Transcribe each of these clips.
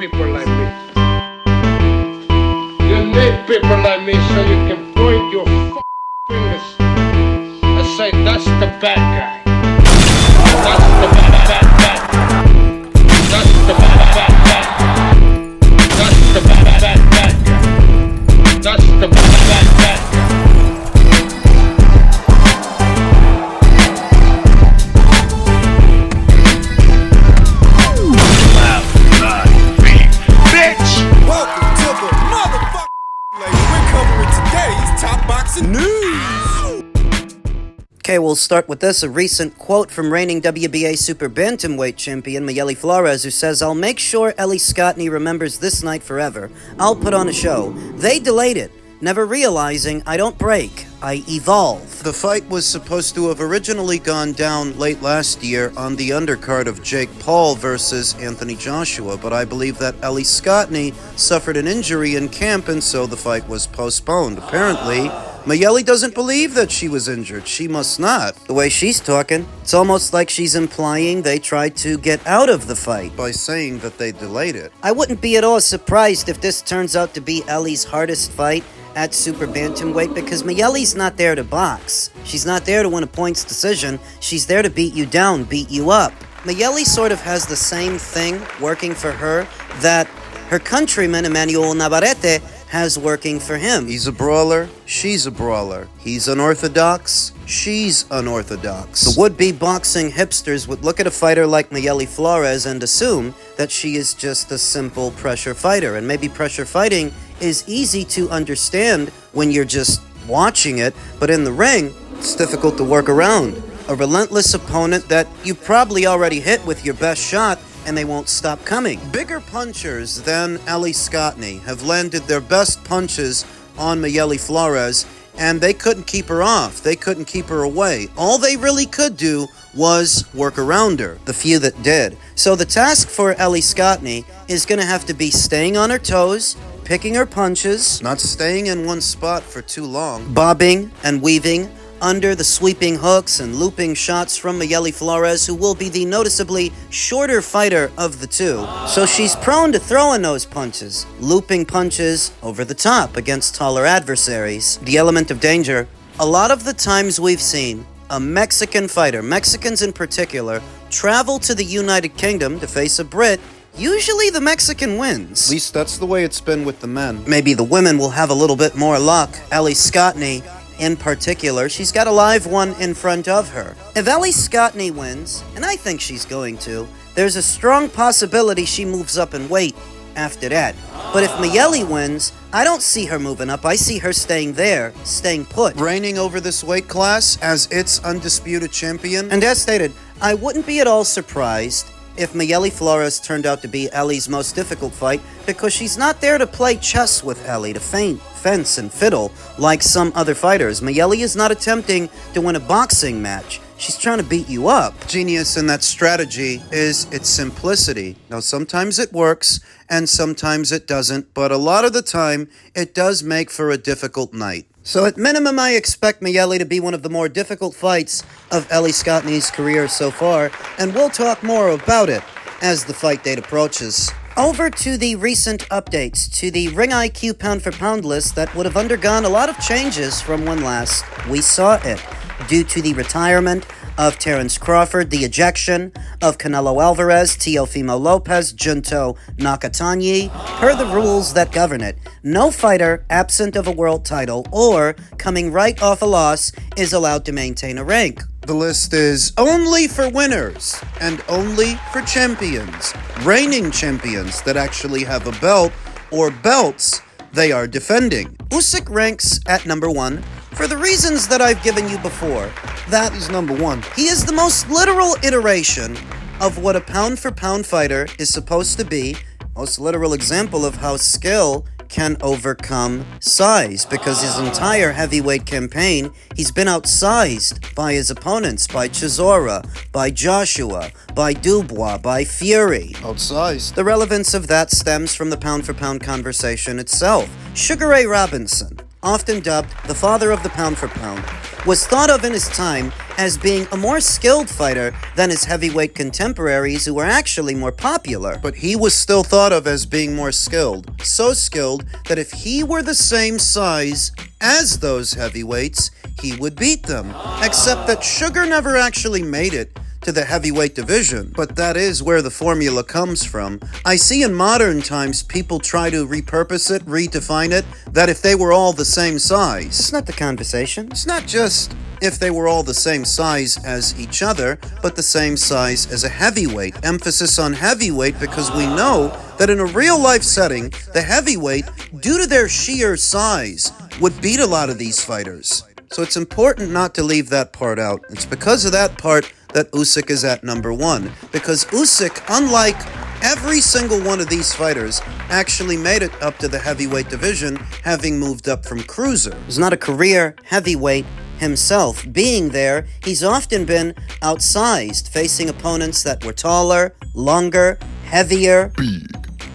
people like me. You need people like me so you can point your fingers and say, that's the bad guy. That's the bad guy. That's the bad guy. That's the bad guy. That's the bad guy. Okay, we'll start with this, a recent quote from reigning WBA Super Bantamweight champion Mayeli Flores, who says, "I'll make sure Ellie Scotney remembers this night forever. I'll put on a show. They delayed it, never realizing I don't break, I evolve." The fight was supposed to have originally gone down late last year on the undercard of Jake Paul versus Anthony Joshua, but I believe that Ellie Scotney suffered an injury in camp, and so the fight was postponed. Apparently, Mayeli doesn't believe that she was injured. She must not. The way she's talking, it's almost like she's implying they tried to get out of the fight by saying that they delayed it. I wouldn't be at all surprised if this turns out to be Ellie's hardest fight at Super Bantamweight, because Mayeli's not there to box. She's not there to win a points decision. She's there to beat you down, beat you up. Mayeli sort of has the same thing working for her that her countryman Emmanuel Navarrete has working for him. He's a brawler, she's a brawler. He's unorthodox, she's unorthodox. The would-be boxing hipsters would look at a fighter like Mayeli Flores and assume that she is just a simple pressure fighter, and maybe pressure fighting is easy to understand when you're just watching it, but in the ring, it's difficult to work around. A relentless opponent that you probably already hit with your best shot, and they won't stop coming. Bigger punchers than Ellie Scotney have landed their best punches on Mayeli Flores, and they couldn't keep her off. They couldn't keep her away. All they really could do was work around her, the few that did. So the task for Ellie Scotney is going to have to be staying on her toes, picking her punches, not staying in one spot for too long, bobbing and weaving under the sweeping hooks and looping shots from Mayeli Flores, who will be the noticeably shorter fighter of the two. So she's prone to throwing those punches, looping punches over the top against taller adversaries. The element of danger, a lot of the times we've seen a Mexican fighter, Mexicans in particular, travel to the United Kingdom to face a Brit. Usually the Mexican wins. At least that's the way it's been with the men. Maybe the women will have a little bit more luck. Ellie Scotney, in particular, she's got a live one in front of her. If Ellie Scotney wins, and I think she's going to, there's a strong possibility she moves up in weight after that. But if Mayeli wins, I don't see her moving up. I see her staying there, staying put. Reigning over this weight class as its undisputed champion. And as stated, I wouldn't be at all surprised if Mayeli Flores turned out to be Ellie's most difficult fight, because she's not there to play chess with Ellie, to feint, fence, and fiddle like some other fighters. Mayeli is not attempting to win a boxing match. She's trying to beat you up. Genius in that strategy is its simplicity. Now, sometimes it works, and sometimes it doesn't, but a lot of the time, it does make for a difficult night. So at minimum, I expect Mayeli to be one of the more difficult fights of Ellie Scotney's career so far, and we'll talk more about it as the fight date approaches. Over to the recent updates to the Ring IQ pound-for-pound list that would have undergone a lot of changes from when last we saw it, due to the retirement of Terrence Crawford, the ejection of Canelo Alvarez, Teofimo Lopez, Junto Nakatanyi, per the rules that govern it. No fighter absent of a world title or coming right off a loss is allowed to maintain a rank. The list is only for winners and only for champions, reigning champions that actually have a belt or belts they are defending. Usyk ranks at number 1 for the reasons that I've given you before. That is number 1. He is the most literal iteration of what a pound-for-pound fighter is supposed to be, most literal example of how skill can overcome size, because his entire heavyweight campaign, he's been outsized by his opponents, by Chisora, by Joshua, by Dubois, by Fury. Outsized. The relevance of that stems from the pound-for-pound conversation itself. Sugar Ray Robinson, often dubbed the father of the pound for pound, was thought of in his time as being a more skilled fighter than his heavyweight contemporaries who were actually more popular. But he was still thought of as being more skilled. So skilled that if he were the same size as those heavyweights, he would beat them. Except that Sugar never actually made it to the heavyweight division, but that is where the formula comes from. I see in modern times people try to repurpose it, redefine it, that if they were all the same size. It's not the conversation. It's not just if they were all the same size as each other, but the same size as a heavyweight. Emphasis on heavyweight because we know that in a real-life setting, the heavyweight, due to their sheer size, would beat a lot of these fighters. So it's important not to leave that part out. It's because of that part that Usyk is at number 1. Because Usyk, unlike every single one of these fighters, actually made it up to the heavyweight division, having moved up from cruiser. He's not a career heavyweight himself. Being there, he's often been outsized, facing opponents that were taller, longer, heavier.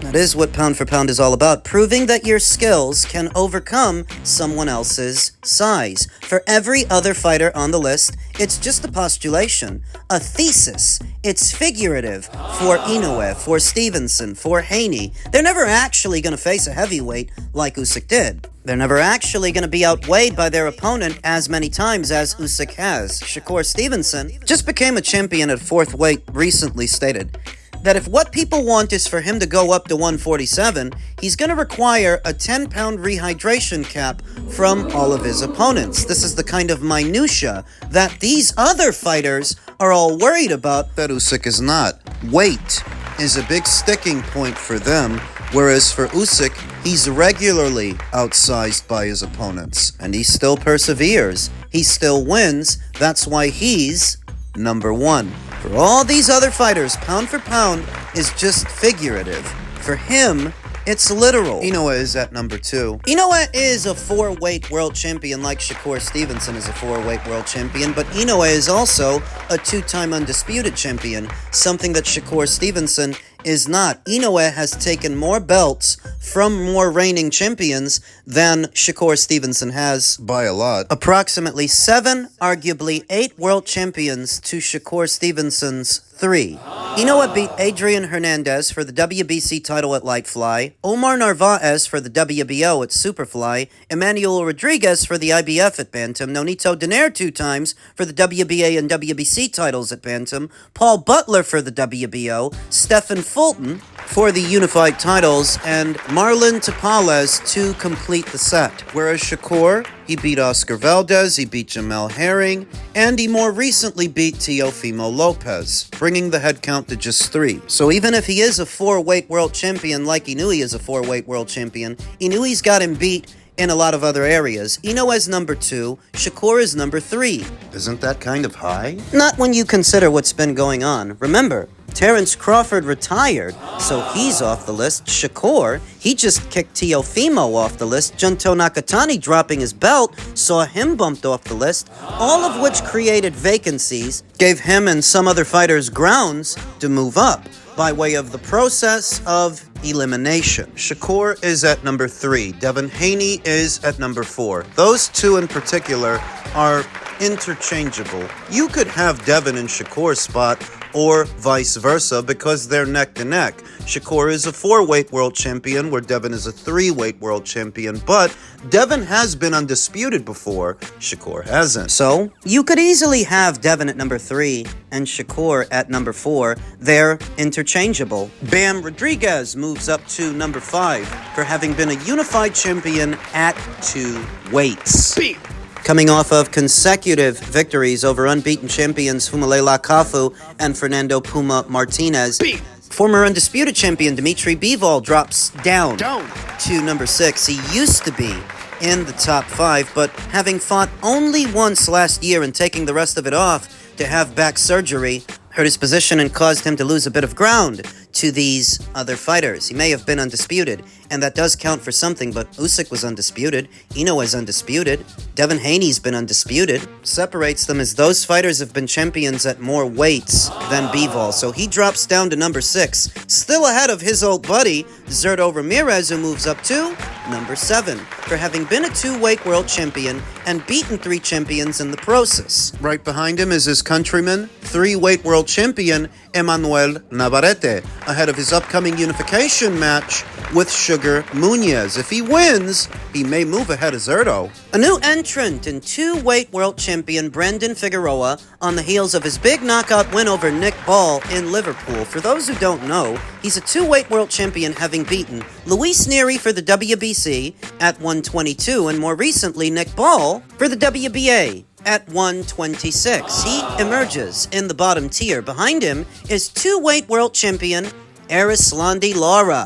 That is what pound for pound is all about, proving that your skills can overcome someone else's size. For every other fighter on the list, it's just a postulation, a thesis. It's figurative for Inoue, for Stevenson, for Haney. They're never actually going to face a heavyweight like Usyk did. They're never actually going to be outweighed by their opponent as many times as Usyk has. Shakur Stevenson just became a champion at 4th weight, recently stated that if what people want is for him to go up to 147, he's going to require a 10-pound rehydration cap from all of his opponents. This is the kind of minutia that these other fighters are all worried about that Usyk is not. Weight is a big sticking point for them, whereas for Usyk, he's regularly outsized by his opponents, and he still perseveres. He still wins. That's why he's number 1. For all these other fighters, pound for pound is just figurative. For him, it's literal. Inoue is at number 2. Inoue is a 4-weight world champion like Shakur Stevenson is a 4-weight world champion, but Inoue is also a 2-time undisputed champion, something that Shakur Stevenson is not. Inoue has taken more belts from more reigning champions than Shakur Stevenson has. By a lot. Approximately 7, arguably 8 world champions to Shakur Stevenson's 3. Inoue beat Adrian Hernandez for the WBC title at Lightfly, Omar Narvaez for the WBO at Superfly, Emmanuel Rodriguez for the IBF at Bantam, Nonito Donaire 2 times for the WBA and WBC titles at Bantam, Paul Butler for the WBO, Stephen Fulton for the unified titles, and Marlon Tapales to complete the set. Whereas Shakur, he beat Oscar Valdez, he beat Jamel Herring, and he more recently beat Teofimo Lopez, bringing the head count to just 3. So even if he is a 4-weight world champion like Inoue is a 4-weight world champion, Inouye's got him beat in a lot of other areas. Inoue's number 2, Shakur is number 3. Isn't that kind of high? Not when you consider what's been going on. Remember, Terrence Crawford retired, so he's off the list. Shakur, he just kicked Teofimo off the list. Junto Nakatani dropping his belt saw him bumped off the list, all of which created vacancies, gave him and some other fighters grounds to move up by way of the process of elimination. Shakur is at number 3. Devin Haney is at number 4. Those two in particular are interchangeable. You could have Devin in Shakur's spot or vice versa because they're neck to neck. Shakur is a 4-weight world champion where Devin is a 3-weight world champion, but Devin has been undisputed before, Shakur hasn't. So, you could easily have Devin at number 3 and Shakur at number 4. They're interchangeable. Bam Rodriguez moves up to number 5 for having been a unified champion at 2 weights. Beep. Coming off of consecutive victories over unbeaten champions Humalela Kafu and Fernando Puma Martinez, former undisputed champion Dmitry Bivol drops down to number 6. He used to be in the top 5, but having fought only once last year and taking the rest of it off to have back surgery, hurt his position and caused him to lose a bit of ground to these other fighters. He may have been undisputed, and that does count for something, but Usyk was undisputed, Ino is undisputed, Devin Haney's been undisputed. Separates them as those fighters have been champions at more weights than Bivol, so he drops down to number 6, still ahead of his old buddy, Zurdo Ramirez, who moves up to number 7, for having been a 2-weight world champion and beaten 3 champions in the process. Right behind him is his countryman, 3-weight world champion, Emmanuel Navarrete, ahead of his upcoming unification match with Sugar Munoz. If he wins, he may move ahead of Zurdo. A new entrant in 2-weight world champion Brandon Figueroa on the heels of his big knockout win over Nick Ball in Liverpool. For those who don't know, he's a 2-weight world champion, having beaten Luis Nery for the WBC at 122 and more recently Nick Ball for the WBA at 126. He emerges in the bottom tier. Behind him is 2-weight world champion Erislandy Lara.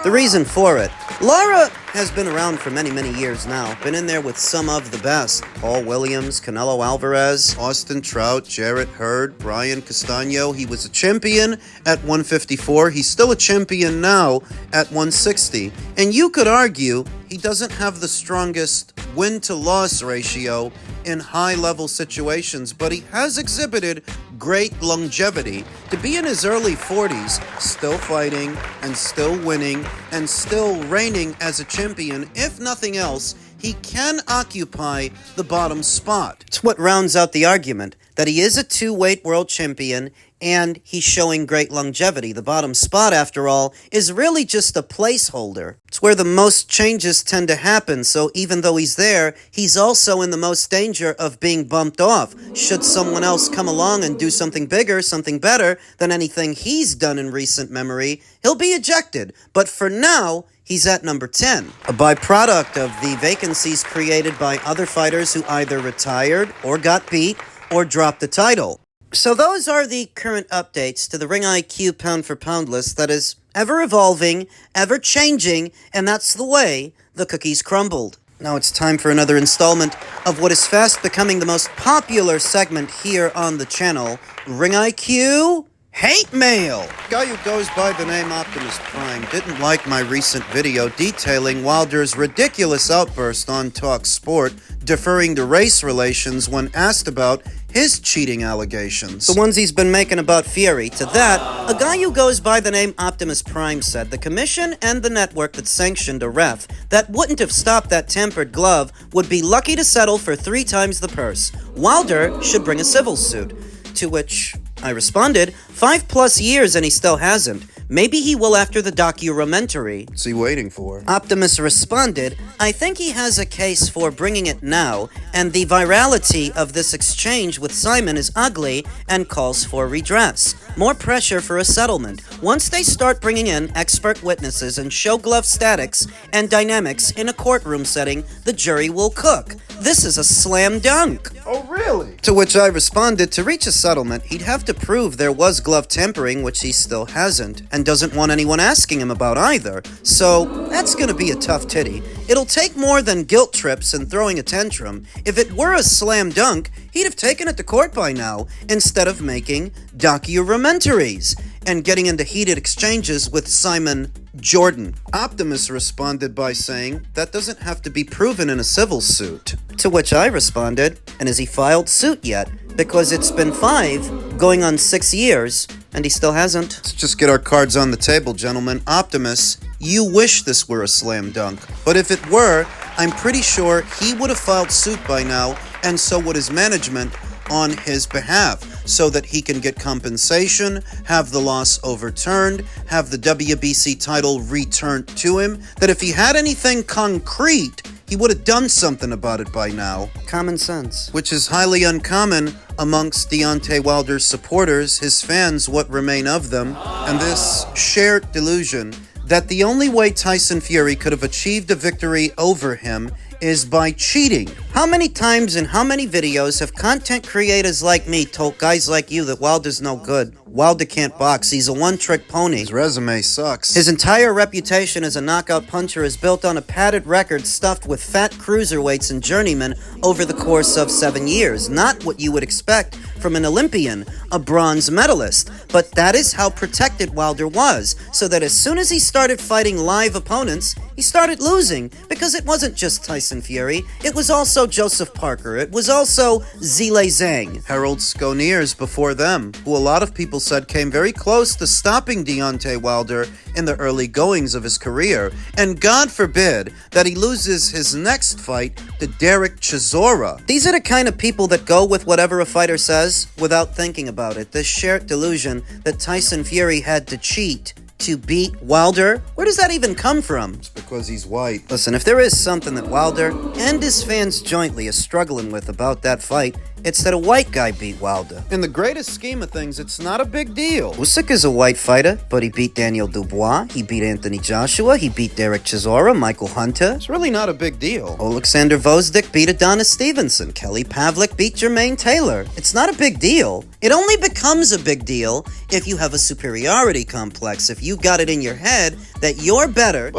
The reason for it. Lara has been around for many, many years now. Been in there with some of the best. Paul Williams, Canelo Alvarez, Austin Trout, Jarrett Hurd, Brian Castano. He was a champion at 154. He's still a champion now at 160. And you could argue he doesn't have the strongest win-to-loss ratio in high-level situations, but he has exhibited great longevity to be in his early 40s, still fighting and still winning and still reigning as a champion. If nothing else, he can occupy the bottom spot. It's what rounds out the argument that he is a 2-weight world champion and he's showing great longevity. The bottom spot, after all, is really just a placeholder. It's where the most changes tend to happen, so even though he's there, he's also in the most danger of being bumped off. Should someone else come along and do something bigger, something better than anything he's done in recent memory, he'll be ejected. But for now, he's at number 10, a byproduct of the vacancies created by other fighters who either retired or got beat or dropped the title. So those are the current updates to the Ring IQ pound-for-pound list that is ever-evolving, ever-changing, and that's the way the cookies crumbled. Now it's time for another installment of what is fast becoming the most popular segment here on the channel, Ring IQ Hate Mail. Guy who goes by the name Optimus Prime didn't like my recent video detailing Wilder's ridiculous outburst on Talk Sport, deferring to race relations when asked about his cheating allegations. The ones he's been making about Fury. To that, a guy who goes by the name Optimus Prime said the commission and the network that sanctioned a ref that wouldn't have stopped that tempered glove would be lucky to settle for 3 times the purse. Wilder should bring a civil suit. To which I responded, 5+ years and he still hasn't. Maybe he will after the documentary. What's he waiting for? Optimus responded, I think he has a case for bringing it now, and the virality of this exchange with Simon is ugly and calls for redress. More pressure for a settlement. Once they start bringing in expert witnesses and show glove statics and dynamics in a courtroom setting, the jury will cook. This is a slam dunk. Oh, really? To which I responded, to reach a settlement, he'd have to prove there was glove tempering, which he still hasn't, and doesn't want anyone asking him about either. So, that's gonna be a tough titty. It'll take more than guilt trips and throwing a tantrum. If it were a slam dunk, he'd have taken it to court by now, instead of making documentaries and getting into heated exchanges with Simon Jordan. Optimus responded by saying, that doesn't have to be proven in a civil suit. To which I responded, and has he filed suit yet? Because it's been 5, going on 6 years, and he still hasn't. Let's just get our cards on the table, gentlemen. Optimus, you wish this were a slam dunk. But if it were, I'm pretty sure he would have filed suit by now, and so would his management on his behalf, so that he can get compensation, have the loss overturned, have the WBC title returned to him, that if he had anything concrete, he would have done something about it by now. Common sense. Which is highly uncommon amongst Deontay Wilder's supporters, his fans, what remain of them, and this shared delusion that the only way Tyson Fury could have achieved a victory over him is by cheating. How many times in how many videos have content creators like me told guys like you that Wilder's no good? Wilder can't box. He's a one-trick pony. His resume sucks. His entire reputation as a knockout puncher is built on a padded record stuffed with fat cruiserweights and journeymen over the course of 7 years. Not what you would expect from an Olympian, a bronze medalist. But that is how protected Wilder was, so that as soon as he started fighting live opponents, he started losing, because it wasn't just Tyson Fury, it was also Joseph Parker, it was also Zhilei Zhang, Harold Scotney before them, who a lot of people said came very close to stopping Deontay Wilder in the early goings of his career, and God forbid that he loses his next fight to Derek Chisora. These are the kind of people that go with whatever a fighter says without thinking about it. This shared delusion that Tyson Fury had to cheat to beat Wilder? Where does that even come from? It's because he's white. Listen, if there is something that Wilder and his fans jointly are struggling with about that fight, it's that a white guy beat Wilder. In the greatest scheme of things, it's not a big deal. Usyk is a white fighter, but he beat Daniel Dubois, he beat Anthony Joshua, he beat Derek Chisora, Michael Hunter. It's really not a big deal. Alexander Vosdik beat Adonis Stevenson. Kelly Pavlik beat Jermaine Taylor. It's not a big deal. It only becomes a big deal if you have a superiority complex, if you got it in your head that you're better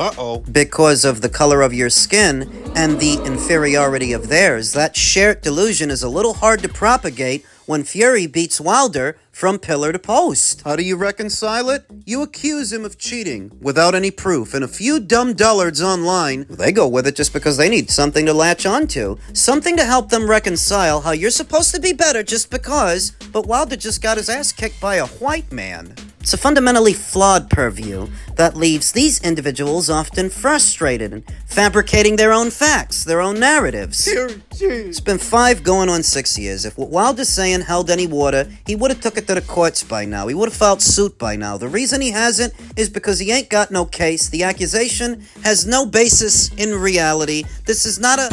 because of the color of your skin and the inferiority of theirs. That shared delusion is a little hard to propagate when Fury beats Wilder from pillar to post. How do you reconcile it? You accuse him of cheating without any proof, and a few dumb dullards online, they go with it just because they need something to latch onto, something to help them reconcile how you're supposed to be better just because, but Wilder just got his ass kicked by a white man. It's a fundamentally flawed purview that leaves these individuals often frustrated and fabricating their own facts, their own narratives. It's been 5 going on 6 years. If what Wilder's saying held any water, he would have took it to the courts by now. He would have filed suit by now. The reason he hasn't is because he ain't got no case. The accusation has no basis in reality. This is not a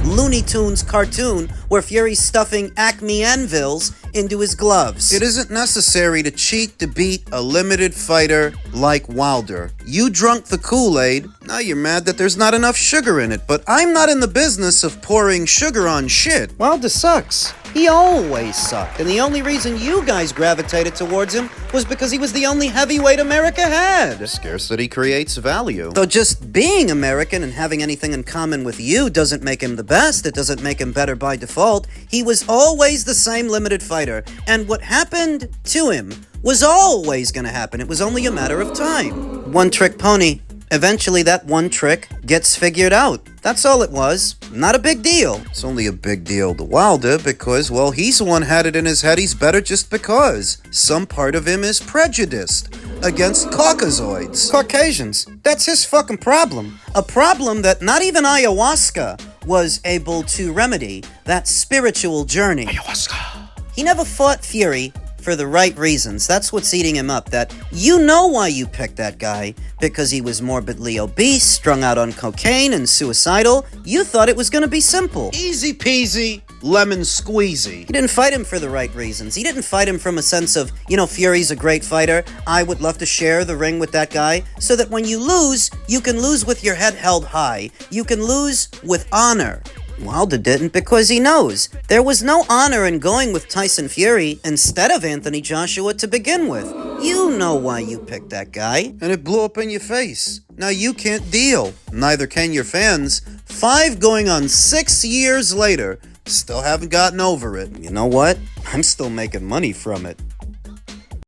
Looney Tunes cartoon where Fury's stuffing Acme anvils into his gloves. It isn't necessary to cheat to beat a limited fighter like Wilder. You drunk the Kool-Aid, now you're mad that there's not enough sugar in it, but I'm not in the business of pouring sugar on shit. Wilder sucks. He always sucked, and the only reason you guys gravitated towards him was because he was the only heavyweight America had. Scarcity creates value. Though just being American and having anything in common with you doesn't make him the best, it doesn't make him better by default. He was always the same limited fighter, and what happened to him was always gonna happen. It was only a matter of time. One-trick pony. Eventually that one trick gets figured out. That's all it was. Not a big deal. It's only a big deal to Wilder because, well, he's the one had it in his head he's better just because. Some part of him is prejudiced against Caucasoids. Caucasians. That's his fucking problem. A problem that not even ayahuasca was able to remedy. That spiritual journey. Ayahuasca. He never fought Fury for the right reasons. That's what's eating him up. That you know why you picked that guy. Because he was morbidly obese, strung out on cocaine, and suicidal. You thought it was gonna be simple. Easy peasy, lemon squeezy. He didn't fight him for the right reasons. He didn't fight him from a sense of, Fury's a great fighter. I would love to share the ring with that guy. So that when you lose, you can lose with your head held high. You can lose with honor. Wilder didn't because he knows there was no honor in going with Tyson Fury instead of Anthony Joshua to begin with. You know why you picked that guy. And it blew up in your face. Now you can't deal. Neither can your fans. 5 going on 6 years later, still haven't gotten over it. You know what? I'm still making money from it.